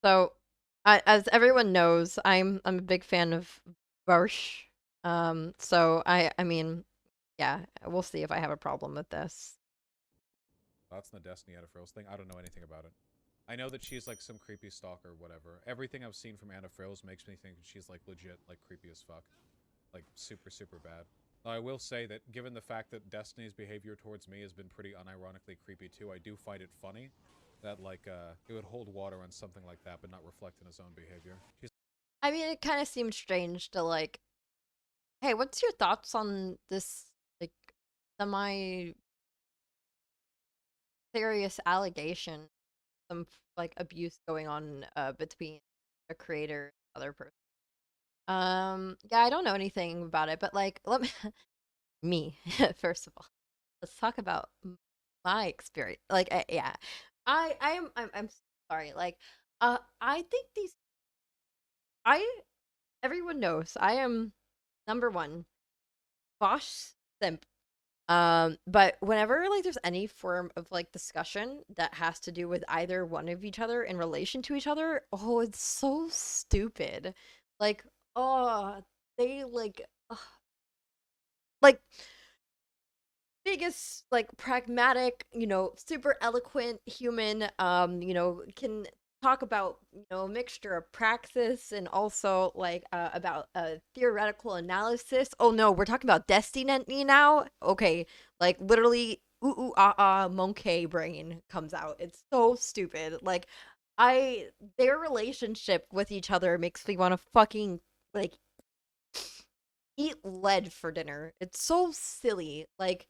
So, as everyone knows, I'm a big fan of Vaush. So I mean, yeah, we'll see if I have a problem with this. That's the Destiny Anna Frills thing. I don't know anything about it. I know that she's like some creepy stalker, whatever. Everything I've seen from Anna Frills makes me think she's like legit, like creepy as fuck, like super, super bad. Now, I will say that given the fact that Destiny's behavior towards me has been pretty unironically creepy too, I do find it funny that like it would hold water on something like that, but not reflect in his own behavior. She's I mean, it kind of seems strange to like, hey, what's your thoughts on this like semi serious allegation, some like abuse going on between a creator and other person? Yeah, I don't know anything about it, but like, let me me first of all. Let's talk about my experience. Like, yeah, I'm sorry. Like, I think these I everyone knows I am number one Bosch simp. But whenever like there's any form of like discussion that has to do with either one of each other in relation to each other, oh, it's so stupid. Like, oh, they like biggest like pragmatic, super eloquent human, can talk about, a mixture of praxis and also like about theoretical analysis. Oh no, we're talking about destiny now. Okay, like literally ooh ooh ah ah monkey brain comes out. It's so stupid. Like I their relationship with each other makes me want to fucking like eat lead for dinner. It's so silly. Like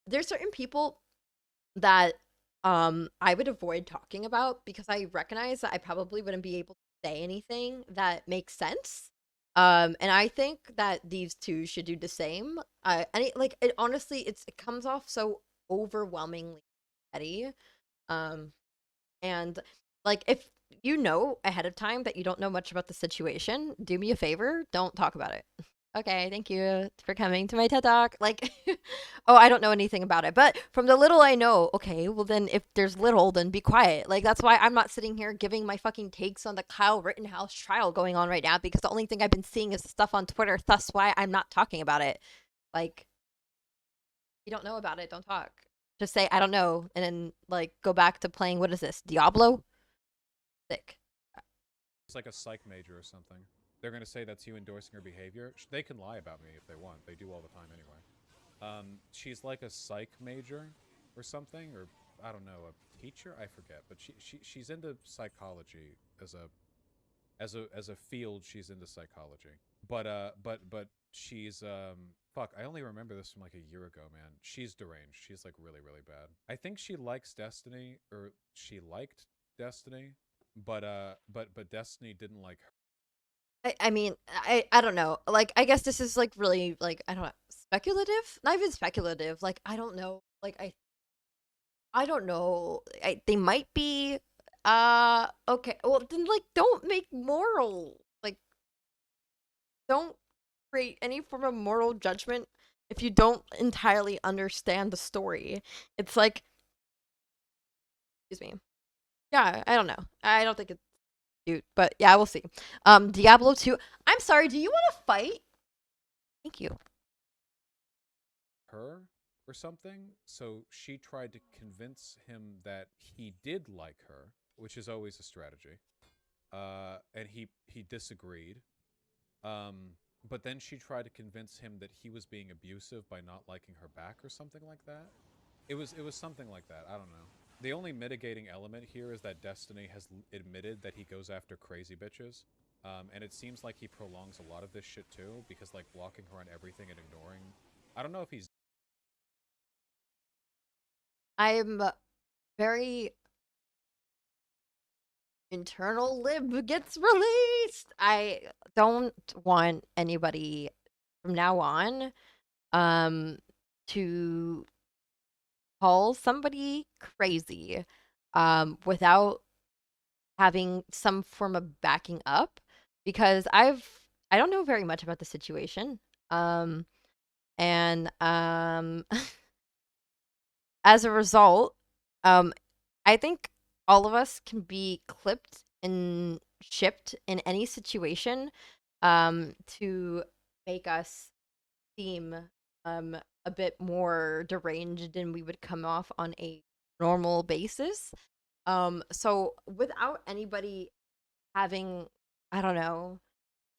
there's certain people that I would avoid talking about because I recognize that I probably wouldn't be able to say anything that makes sense. And I think that these two should do the same. And it honestly, it comes off so overwhelmingly petty. Um, and like if you know ahead of time that you don't know much about the situation, do me a favor, don't talk about it. Okay, thank you for coming to my TED Talk. Like, oh, I don't know anything about it, but from the little I know, okay, well then if there's little, then be quiet. Like that's why I'm not sitting here giving my fucking takes on the Kyle Rittenhouse trial going on right now because the only thing I've been seeing is stuff on Twitter. Thus, why I'm not talking about it. Like, you don't know about it, don't talk. Just say I don't know, and then like go back to playing. What is this, Diablo? Sick. like a psych major or something. They're gonna say that's you endorsing her behavior. They can lie about me if they want. They do all the time anyway. She's like a psych major or something, or I don't know, a teacher. I forget, but she's into psychology as a field. She's into psychology, but she's fuck. I only remember this from like a year ago, man. She's deranged. She's like really really bad. I think she likes Destiny, or she liked Destiny, but Destiny didn't like her. I mean, I don't know. Like, I guess this is like really like I don't know, speculative. Not even speculative. Like, I don't know. Like, I don't know. They might be. Okay. Well, then like don't make moral. Like, don't create any form of moral judgment if you don't entirely understand the story. It's like, excuse me. Yeah, I don't know. I don't think it's cute, but yeah, we'll see. Diablo 2. I'm sorry. Do you want to fight? Thank you. Her or something. So she tried to convince him that he did like her, which is always a strategy. And he disagreed. Um, but then she tried to convince him that he was being abusive by not liking her back or something like that. It was something like that. I don't know. The only mitigating element here is that Destiny has admitted that he goes after crazy bitches. And it seems like he prolongs a lot of this shit too, because like blocking her on everything and ignoring. I don't know if he's I'm very internal lib gets released. I don't want anybody from now on um to call somebody crazy without having some form of backing up because I don't know very much about the situation. Um and as a result, um I think all of us can be clipped and shipped in any situation to make us seem um a bit more deranged than we would come off on a normal basis. So without anybody having, I don't know,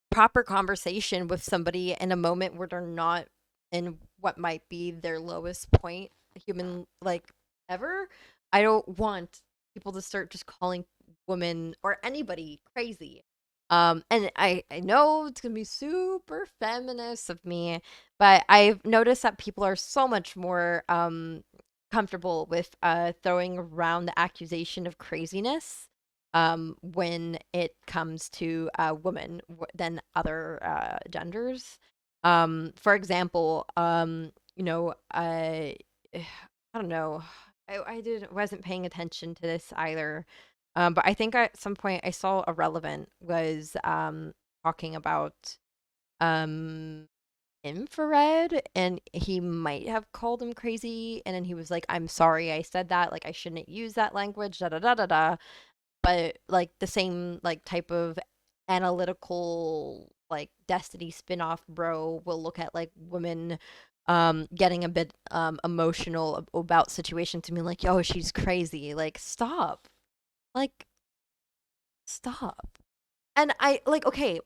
proper conversation with somebody in a moment where they're not in what might be their lowest point, human like ever, I don't want people to start just calling women or anybody crazy. And I know it's gonna be super feminist of me, but I've noticed that people are so much more comfortable with throwing around the accusation of craziness when it comes to women than other genders. For example, I don't know. I didn't wasn't paying attention to this either. But I think at some point I saw a relevant was talking about um infrared, and he might have called him crazy, and then he was like, I'm sorry I said that, like I shouldn't use that language, da da da da da. But like the same like type of analytical like Destiny spin-off bro will look at like women getting a bit emotional about situations to be like, yo, she's crazy, like stop, like stop. And I like, okay,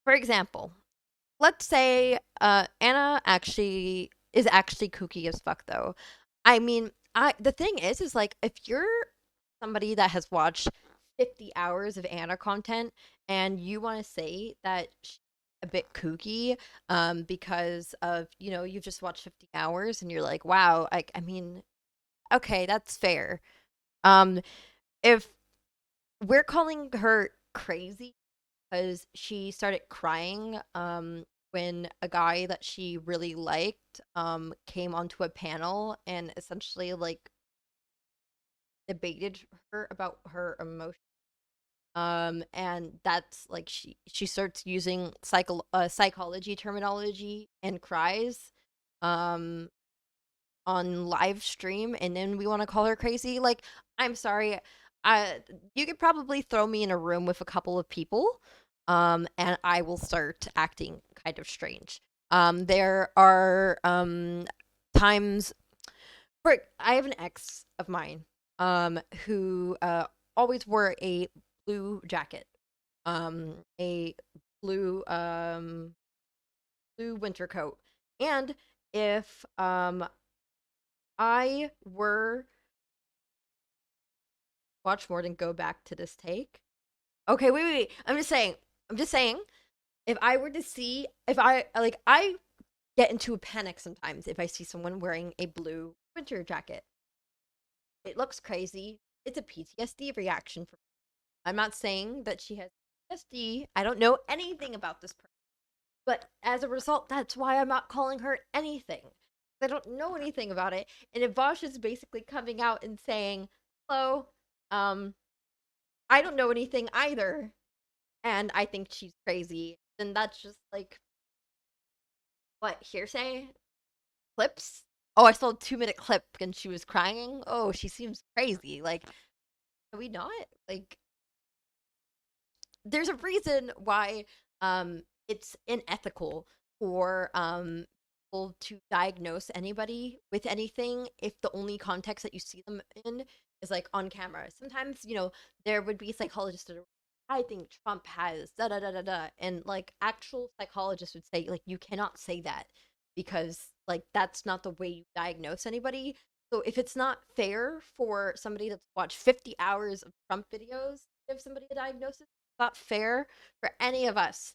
for example, let's say Anna actually is actually kooky as fuck though. I mean, I the thing is like if you're somebody that has watched 50 hours of Anna content and you want to say that she's a bit kooky because of, you've just watched 50 hours and you're like, wow, I mean, okay, that's fair. Um if we're calling her crazy because she started crying when a guy that she really liked came onto a panel and essentially like debated her about her emotions. And that's like she starts using psychology terminology and cries um on live stream, and then we want to call her crazy. Like, I'm sorry, you could probably throw me in a room with a couple of people and I will start acting kind of strange. There are times for I have an ex of mine who always wore a blue jacket, a blue blue winter coat. And if I were watch more than go back to this take. Okay, wait. I'm just saying, if I were to see, if I like, I get into a panic sometimes if I see someone wearing a blue winter jacket. It looks crazy. It's a PTSD reaction for me. I'm not saying that she has PTSD. I don't know anything about this person. But as a result, that's why I'm not calling her anything. I don't know anything about it. And if Vaush is basically coming out and saying, hello, um, I don't know anything either, and I think she's crazy, then that's just like, what, hearsay? Clips? Oh, I saw a 2-minute clip and she was crying. Oh, she seems crazy. Like, are we not? Like, there's a reason why it's unethical for people to diagnose anybody with anything if the only context that you see them in is like on camera. Sometimes, there would be psychologists that are, I think Trump has da da da da da, and like actual psychologists would say like you cannot say that because like that's not the way you diagnose anybody. So if it's not fair for somebody that's watched 50 hours of Trump videos to give somebody a diagnosis, not fair for any of us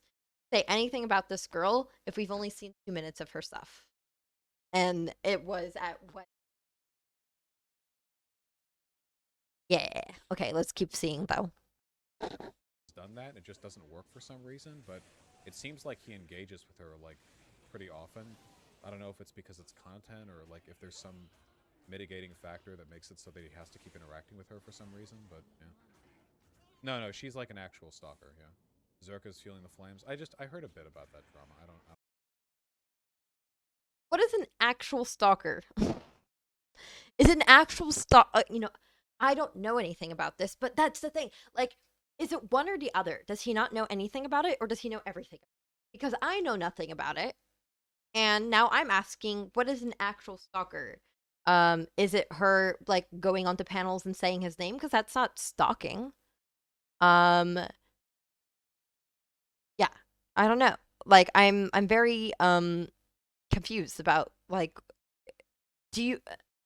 to say anything about this girl if we've only seen 2 minutes of her stuff. And it was at what? Yeah. Okay, let's keep seeing though. Done that. It just doesn't work for some reason, but it seems like he engages with her like pretty often. I don't know if it's because it's content or like if there's some mitigating factor that makes it so that he has to keep interacting with her for some reason, but yeah. No, she's like an actual stalker, yeah. Zerka's feeling the flames. I heard a bit about that drama. I don't. What is an actual stalker? Is an actual stalk? I don't know anything about this, but that's the thing. Like, is it one or the other? Does he not know anything about it, or does he know everything? Because I know nothing about it, and now I'm asking, what is an actual stalker? Is it her like going onto panels and saying his name? Because that's not stalking. Um, yeah, I don't know. Like, I'm very confused about like, do you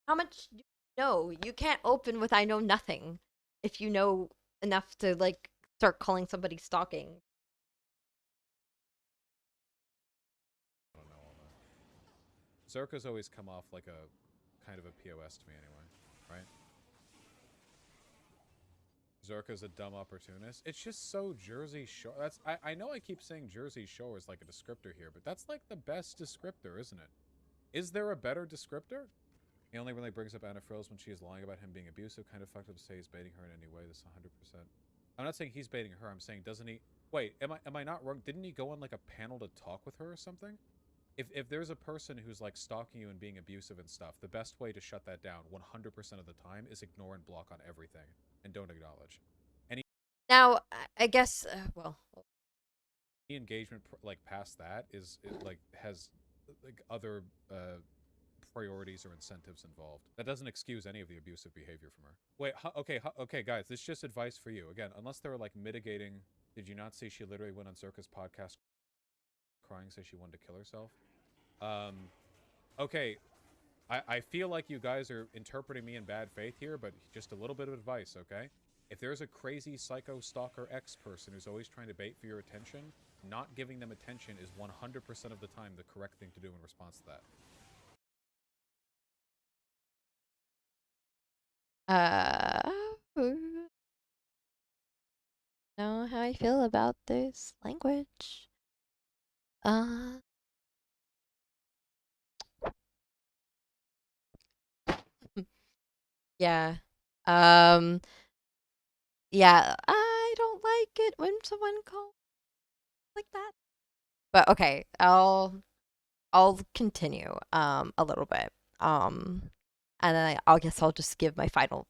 how much do you know? You can't open with I know nothing if you know enough to like start calling somebody stalking. I don't know all that. Zerka's always come off like a kind of a POS to me anyway, right? Zerka's a dumb opportunist. It's just so Jersey Shore. I know I keep saying Jersey Shore is like a descriptor here, but that's like the best descriptor, isn't it? Is there a better descriptor? He only really brings up Anna Frills when she is lying about him being abusive. Kind of fucked up to say he's baiting her in any way. This 100%. I'm not saying he's baiting her. I'm saying doesn't he? Wait, am I not wrong? Didn't he go on like a panel to talk with her or something? If there's a person who's like stalking you and being abusive and stuff, the best way to shut that down 100% of the time is ignore and block on everything and don't acknowledge. Any Now, I guess, well, engagement like past that is like has like other priorities or incentives involved. That doesn't excuse any of the abusive behavior from her. Wait, okay, guys, this is just advice for you. Again, unless they were like mitigating. Did you not see she literally went on Circus podcast crying, say she wanted to kill herself? Um, okay, I feel like you guys are interpreting me in bad faith here, but just a little bit of advice, okay? If there's a crazy psycho stalker X person who's always trying to bait for your attention, not giving them attention is 100% of the time the correct thing to do in response to that. uh, know how I feel about this language. Uh, yeah. Um, yeah, I don't like it when someone calls like that. But okay, I'll continue a little bit. And then I guess I'll just give my final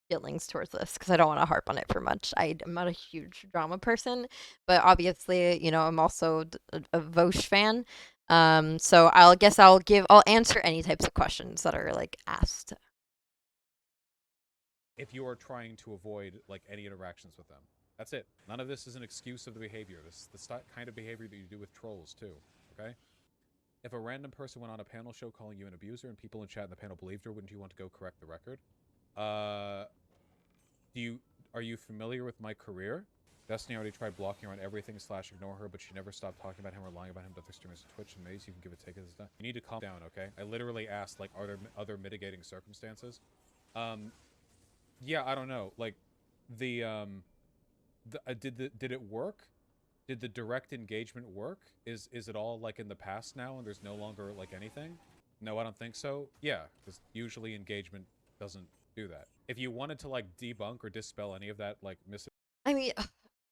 feelings towards this because I don't want to harp on it for much. I'm not a huge drama person, but obviously, I'm also a Vaush fan. So I'll answer any types of questions that are like asked. If you are trying to avoid like any interactions with them, that's it. None of this is an excuse of the behavior. This is the kind of behavior that you do with trolls too. Okay. If a random person went on a panel show calling you an abuser and people in chat in the panel believed her, wouldn't you want to go correct the record? Uh, are you familiar with my career? Destiny already tried blocking her on everything / ignore her, but she never stopped talking about him or lying about him to other streamers on Twitch and Maze. You can give a take of this. You need to calm down, okay? I literally asked, like, are there other mitigating circumstances? Yeah, I don't know. Like, did it work? Did the direct engagement work? Is it all like in the past now and there's no longer like anything? No, I don't think so. Yeah, because usually engagement doesn't do that. If you wanted to like debunk or dispel any of that like I mean,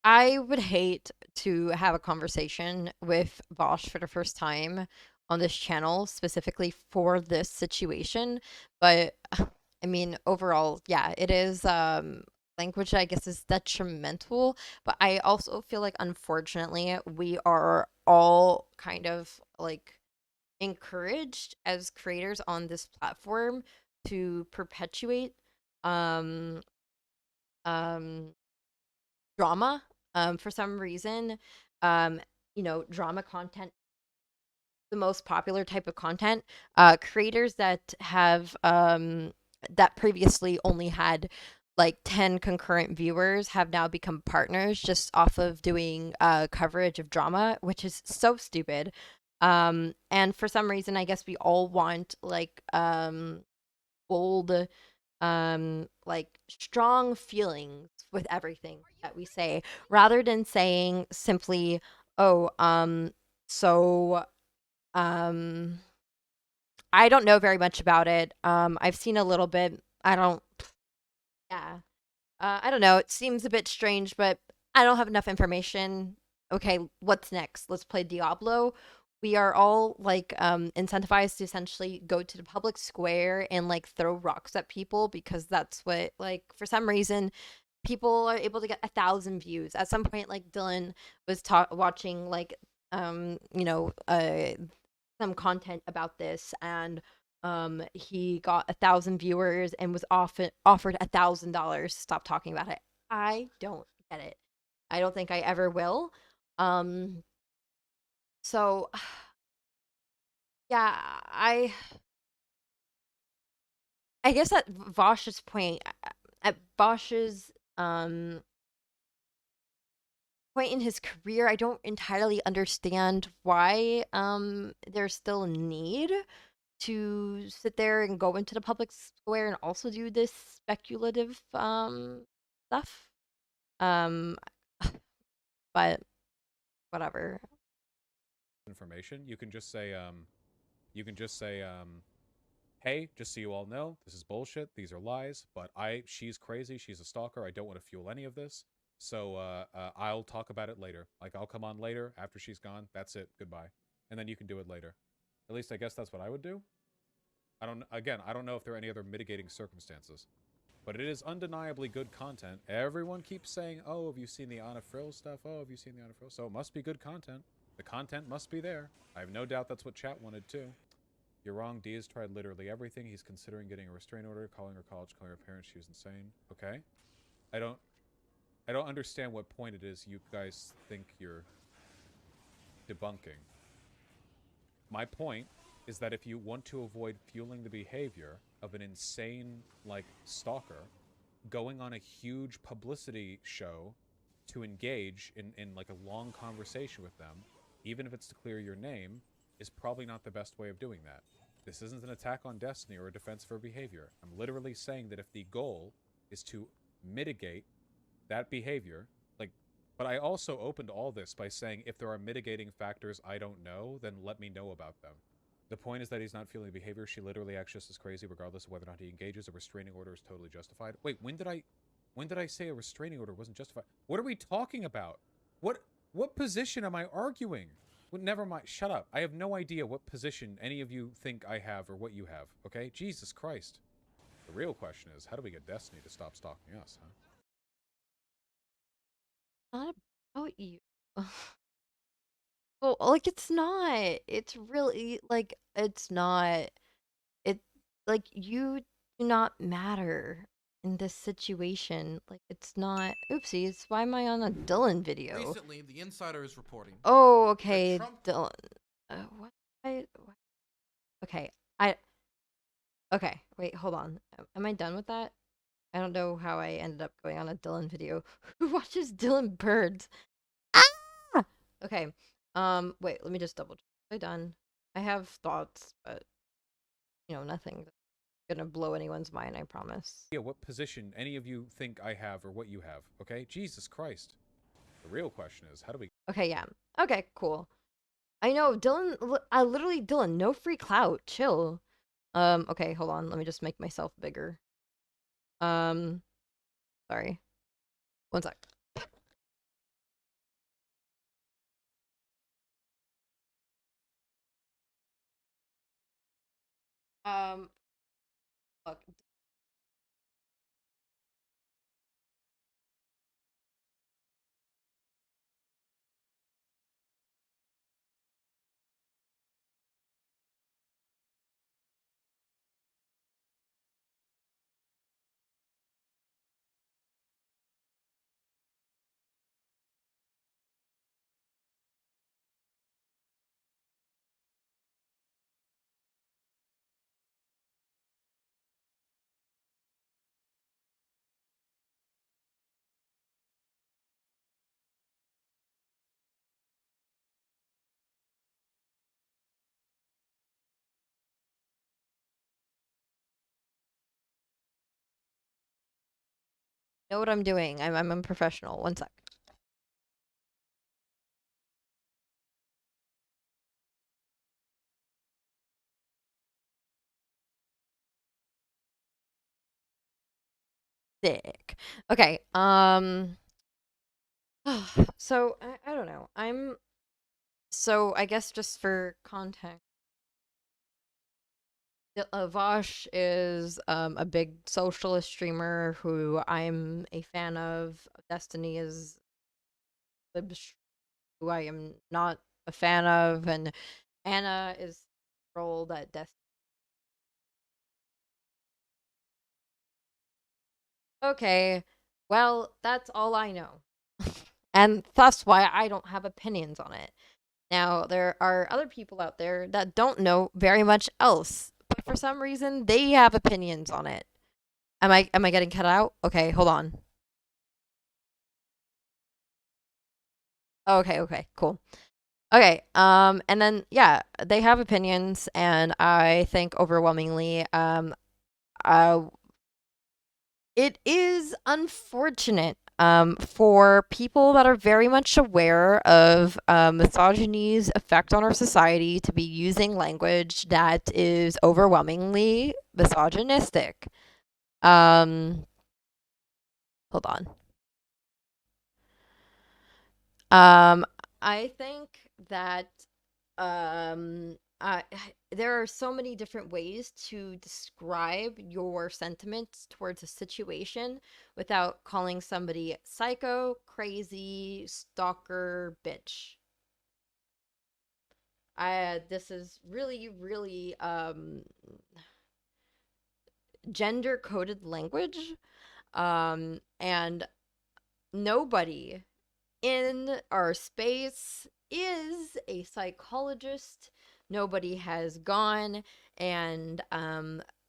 I would hate to have a conversation with Vaush for the first time on this channel specifically for this situation, but I mean, overall, yeah, it is language I guess is detrimental, but I also feel like unfortunately we are all kind of like encouraged as creators on this platform to perpetuate um um drama for some reason. um Drama content, the most popular type of content. Creators that have that previously only had like 10 concurrent viewers have now become partners just off of doing coverage of drama, which is so stupid. And for some reason I guess we all want like bold, like strong feelings with everything that we say, rather than saying simply, oh, so um I don't know very much about it. I've seen a little bit. I don't, yeah. I don't know. It seems a bit strange, but I don't have enough information. Okay, what's next? Let's play Diablo. we are all like incentivized to essentially go to the public square and like throw rocks at people because that's what, like, for some reason people are able to get 1,000 views. At some point, like Dylan was watching like you know some content about this, and he got 1,000 viewers and was offered $1,000 to stop talking about it. I don't get it. I don't think I ever will. um so yeah, I guess at Vaush's point, at Vaush's point in his career, I don't entirely understand why there's still a need to sit there and go into the public square and also do this speculative stuff. Um but whatever. Information. You can just say, hey, just so you all know, this is bullshit. These are lies. But she's crazy. She's a stalker. I don't want to fuel any of this. So I'll talk about it later. Like I'll come on later after she's gone. That's it. Goodbye. And then you can do it later. At least I guess that's what I would do. I don't know if there are any other mitigating circumstances. But it is undeniably good content. Everyone keeps saying, oh, have you seen the Anna Frill stuff? Oh, have you seen the Anna Frill? So it must be good content. The content must be there. I have no doubt that's what chat wanted too. You're wrong. Diaz tried literally everything. He's considering getting a restraining order, calling her college, calling her parents. She was insane. Okay. I don't I don't understand what point it is you guys think you're debunking. My point is that if you want to avoid fueling the behavior of an insane, like, stalker, going on a huge publicity show to engage in like a long conversation with them, even if it's to clear your name, is probably not the best way of doing that. This isn't an attack on Destiny or a defense of her behavior. I'm literally saying that if the goal is to mitigate that behavior, like, but I also opened all this by saying if there are mitigating factors I don't know, then let me know about them. The point is that he's not feeling behavior. She literally acts just as crazy regardless of whether or not he engages. A restraining order is totally justified. Wait, when did I say a restraining order wasn't justified? What are we talking about? What position am I arguing? Well, never mind. Shut up. I have no idea what position any of you think I have or what you have, okay? Jesus Christ. The real question is, how do we get Destiny to stop stalking us, huh? Not about you. Well, like, it's not. It's really like it's not. It, like, you do not matter in this situation. Like, it's not. Oopsies. Why am I on a Dylan video? Recently, the Insider is reporting. Oh, okay, Trump. Dylan. What? What? Okay, I. Okay, wait, hold on. Am I done with that? I don't know how I ended up going on a Dylan video. Who watches Dylan Birds? Ah! Okay. Wait, let me just double check. Am I done? I have thoughts, but nothing that's gonna blow anyone's mind, I promise. Yeah, what position any of you think I have or what you have, okay? Jesus Christ. The real question is, how do we... Okay, yeah. Okay, cool. I know, Dylan, literally, Dylan, no free clout. Chill. Okay, hold on. Let me just make myself bigger. Sorry. One sec. Fuck. Know what I'm doing. I'm a professional. One sec. Sick. Okay. So I don't know. So I guess just for context, Vaush is a big socialist streamer who I'm a fan of. Destiny is libs who I am not a fan of, and Anna is the role that Destiny. Okay, well, that's all I know. And that's why I don't have opinions on it. Now, there are other people out there that don't know very much else, but for some reason they have opinions on it. Am I getting cut out? Okay, hold on. Okay, okay, cool. Okay, and then yeah, they have opinions, and I think overwhelmingly, uh, it is unfortunate for people that are very much aware of misogyny's effect on our society to be using language that is overwhelmingly misogynistic. Um, hold on. Um, I think that uh, there are so many different ways to describe your sentiments towards a situation without calling somebody psycho, crazy, stalker, bitch. This is really, really gender coded language. And nobody in our space is a psychologist. Nobody has gone and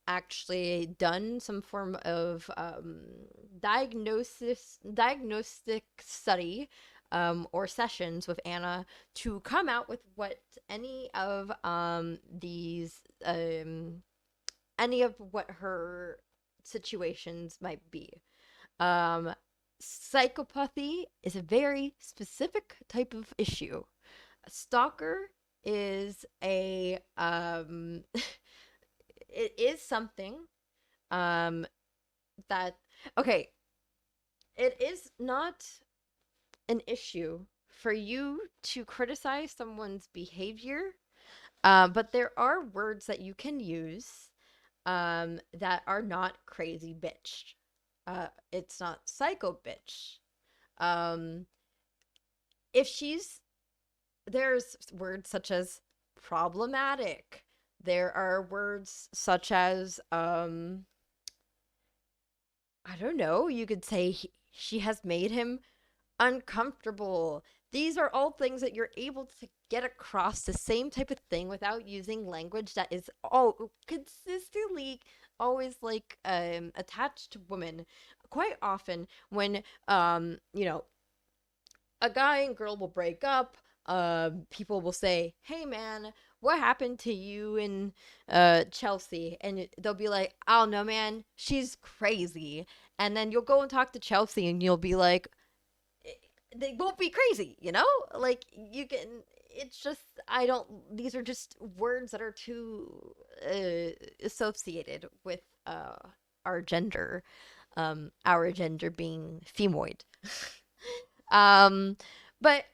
actually done some form of diagnostic study or sessions with Anna to come out with what any of any of what her situations might be. Um, Psychopathy is a very specific type of issue. A stalker is a it is something um that okay, it is not an issue for you to criticize someone's behavior, but there are words that you can use that are not crazy bitch. It's not psycho bitch. Um, if she's there's words such as problematic. There are words such as I don't know, you could say she has made him uncomfortable. These are all things that you're able to get across the same type of thing without using language that is all consistently always like attached to women. Quite often when a guy and girl will break up. People will say, "Hey, man, what happened to you and Chelsea?" And they'll be like, "I don't know, man. She's crazy." And then you'll go and talk to Chelsea, and you'll be like, "They won't be crazy, you know? Like you can." It's just I don't. These are just words that are too associated with our gender. Our gender being femoid. um, but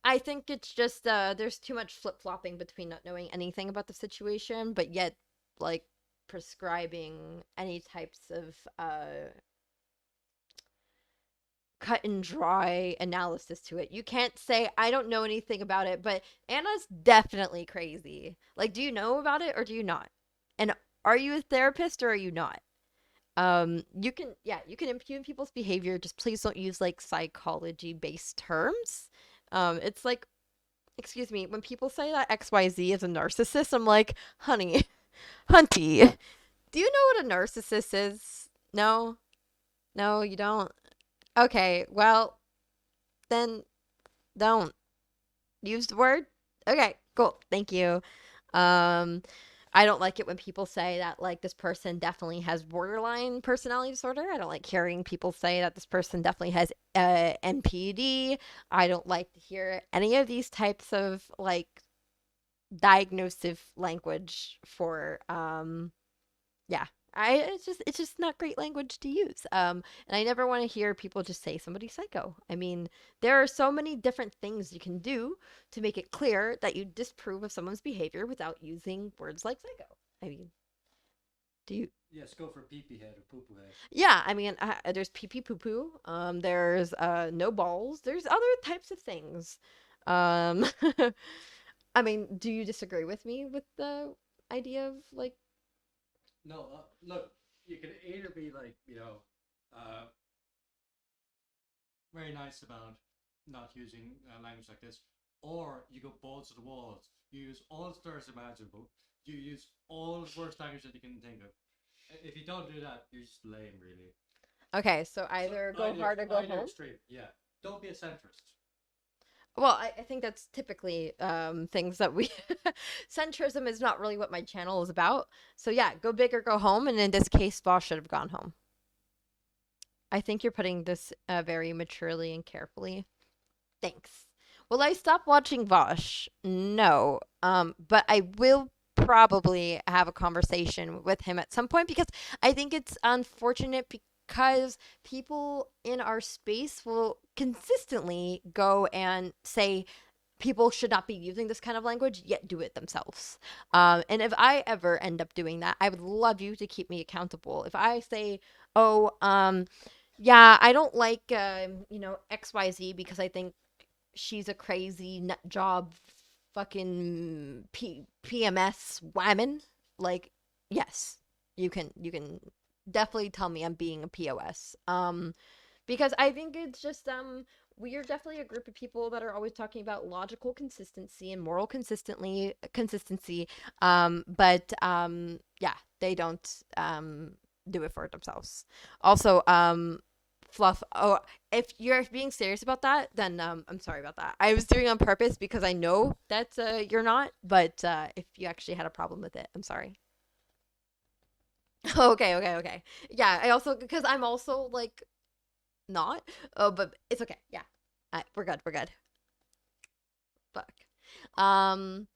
I think it's just there's too much flip flopping between not knowing anything about the situation, but yet like prescribing any types of cut and dry analysis to it. You can't say I don't know anything about it, but Anna's definitely crazy. Like, do you know about it or do you not? And are you a therapist or are you not? You can you can impugn people's behavior. Just please don't use like psychology based terms. It's like excuse me, when people say that XYZ is a narcissist, I'm like, honey, hunty, do you know what a narcissist is? No? No, you don't? Okay, well, then don't use the word. Okay, cool. Thank you. Um, I don't like it when people say that like this person definitely has borderline personality disorder. I don't like hearing people say that this person definitely has NPD. I don't like to hear any of these types of like diagnosive language for yeah. It's just not great language to use. And I never want to hear people just say somebody's psycho. I mean, there are so many different things you can do to make it clear that you disapprove of someone's behavior without using words like psycho. I mean, do you? Yes, go for pee pee head or poo poo head. Yeah, I mean, there's pee pee poo poo. There's no balls. There's other types of things. Um, I mean, do you disagree with me with the idea of like? No, look, you can either be like, uh, very nice about not using language like this, or you go balls to the walls. You use all the slurs imaginable. You use all the worst language that you can think of. If you don't do that, you're just lame, really. Okay, so either go hard or go either home. extreme, yeah. Don't be a centrist. Well, I think that's typically things that we centrism is not really what my channel is about. So yeah, go big or go home, and in this case, Vaush should have gone home. I think you're putting this very maturely and carefully. Thanks. Will I stop watching Vaush? No. But I will probably have a conversation with him at some point because I think it's unfortunate because people in our space will consistently go and say people should not be using this kind of language, yet do it themselves. And if I ever end up doing that, I would love you to keep me accountable. If I say, oh, yeah, I don't like, XYZ because I think she's a crazy nut job fucking PMS woman, like, yes, you can definitely tell me I'm being a POS. Because I think it's just we are definitely a group of people that are always talking about logical consistency and moral consistency. But yeah, they don't do it for themselves. Also, Fluff. Oh, if you're being serious about that, then I'm sorry about that. I was doing it on purpose because I know that you're not. But if you actually had a problem with it, I'm sorry. Okay. Yeah, I also because I'm also like not. Oh, but it's okay. Yeah, we're good. We're good. Fuck. Um.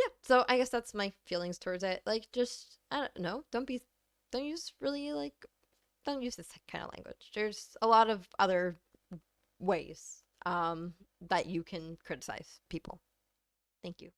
Yeah. So I guess that's my feelings towards it. Like, just I don't know. Don't use really like. Don't use this kind of language. There's a lot of other ways that you can criticize people. Thank you.